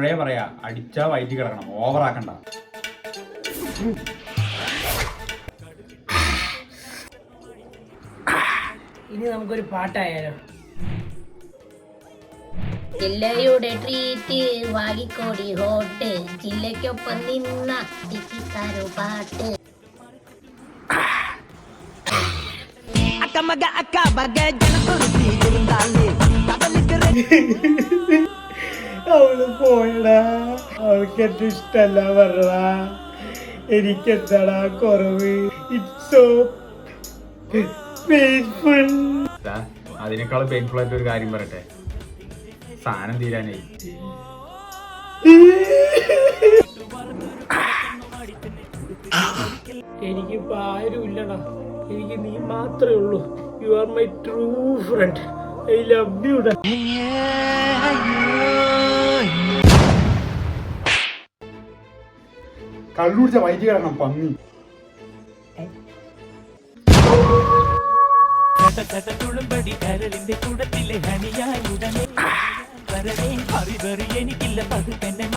ഇപ്പോഴേ പറയാ, അടിച്ചാ വയറ്റി കിടക്കണം, ഓവറാക്കണ്ട. ഇനി നമുക്കൊരു പാട്ടായാലോ? ജില്ലയുടെ ട്രീറ്റ് വാഗിക്കോടി ഹോട്ട്, ജില്ലയ്ക്കൊപ്പം നിന്ന ടിക്കിക്കാരു പാട്ട്. അവള് പോയടാ, അവൾക്ക് ഏറ്റവും ഇഷ്ടല്ല പറഞ്ഞടാ. എനിക്കെന്താടാ കുറവ്? It's so painful. അതിനേക്കാളും പെയിൻഫുൾ ആയിട്ട് ഒരു കാര്യം പറയട്ടെ, സാധനം തീരാനായി. എനിക്കിപ്പോ ആരുമില്ലടാ, എനിക്ക് നീ മാത്രമേ ഉള്ളൂ. You are my true front. I love you ഡാ. കള്ളുടിച്ച വയറ്റി കിടക്കണം പന്നി. തുളുമ്പടി കരളിന്റെ കൂടത്തിലെ ഹണിയായി ഉടനെ എനിക്കില്ല പതുക്കെ